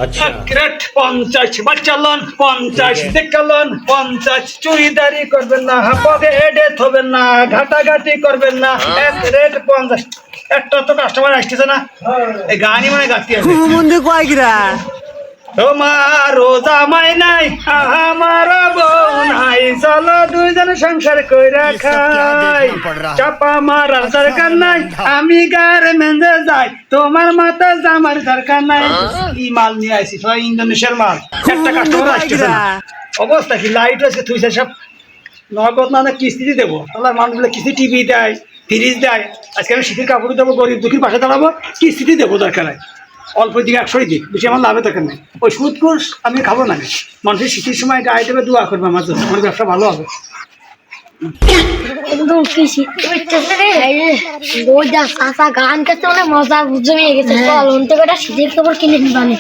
আচ্ছা ক্রেট 50 বাচ্চা লন 50 দেখালন 50 চুরিদারি করবেন না হাপকে এডে থবেন না ঘাটাঘাটি করবেন না এক রেট 50 একটা তো কাস্টমার আসতেছে না এই গানি মানে গাতি আছে মন্দির কয় গিরা তোমার জামাই নাই আমার বউ নাই চলো দুইজন সংসার কইরা খাই চাপা মারার দরকার নাই আমি গার্মেন্টে যাই তোমার মাথা জামার দরকার নাই কি মাল নিয়ে আইছি সব ইন্দোনেশিয়ার মাল একটা কাস্টমার আসতেছে না অবস্থা কি লাইট আছে তুই সব নগদ না কিস্তি দেবো তাহলে মানুষগুলো কিস্তি টিভি দেয় ফ্রিজ দেয় আজকে আমি শীতের কাপড় দেবো গরিব দুঃখীর পাশে দাঁড়াবো কিস্তি দেবো দরকার হয় অল্প দিকে 100 দিক বেশি আমার লাভের দরকার নেই ওই সুদ কোর্স আমি খাবো না মানুষের শীতের সময় গায়ে দেবে দোয়া করবে আমার জন্য আমার ব্যবসা ভালো হবে একদম খুশি হইতেছে রে রোজা সাসা গান করতে মানে মজা জমে গেছে চল অন্তে কটা শীতের খবর কিনে দিবানে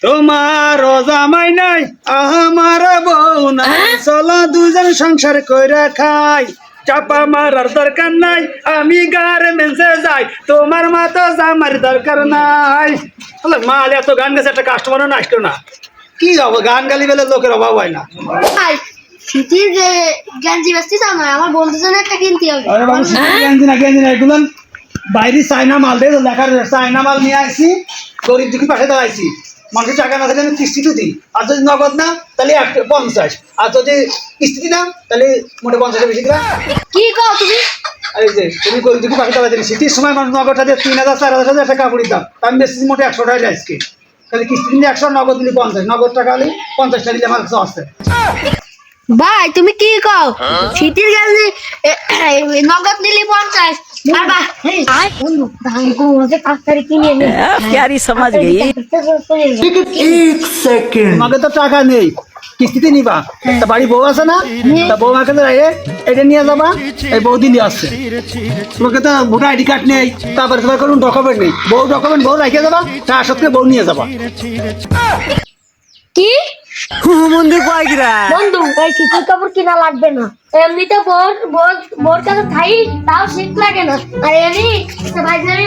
তোমার জামাই নাই আমার বউ নাই চলো দুজন সংসার কইরা খাই চাপা মারার দরকার নাই আমি গার্মেন্টসে যাই তোমার মাথা জামার দরকার নাই মাল এত গান গেছে একটা কাস্টমারও না আসতো না কি হবে গান গালি বেলে লোকের অভাব হয় না শীতের যে গেঞ্জি বেচতে চাও না আমার বন্ধুর জন্য একটা কিনতে হবে আরে বাবু গেঞ্জি না এগুলো বাইরে চায়না মাল দিয়ে লেখার চায়না মাল নিয়ে আসছি গরিব দুঃখী পাশে দাঁড়াইছি মানুষের টাকা না থাকলে আমি কিস্তি তো দিই আর যদি নগদ না তাহলে 50 আর যদি কিস্তি দাম তাহলে মোটে 50 বেশি দিলাম কি কও তুমি আরে যে তুমি গরিব দুঃখী পাশে দাঁড়াইছি শীতের সময় মানুষ নগদটা দিয়ে 3000 4000 টাকা কাপড়ের দাম আমি বেশি মোটে 100 টাকা আজকে তাহলে কিস্তি দিলে 100 নগদ দিলে 50 নগদ টাকা হলে 50 টাকা দিলে আমার কাছে আসছে ভাই তুমি কি কও শীতের গেঞ্জি নগদ নিলে 50 বাবা আয় বন্ধু ধান কো মজে 5 তারিখ কিনে নে प्यारी समझ गई তোমাকে তো টাকা নেই কিস্তিতে নিবা তা বাড়ি বউ আছে না তা বউ আমাকে এটা নিয়ে যাবা এই বৌদি নিয়ে আসছে তোমাকে তো ভোটার আইডি কার্ড নেই তারপরে তোমার কোনো ডকুমেন্ট নেই বউ ডকুমেন্ট বউ রেখে যাবা তার সাথে বউ নিয়ে যাবা কি মন্দির কয় গিরা বন্ধু এই শীতের কাপড় কিনা লাগবে না এমনিতে বোর কাছে থাই তাও শীত লাগে না আর এমনি ভাই জানি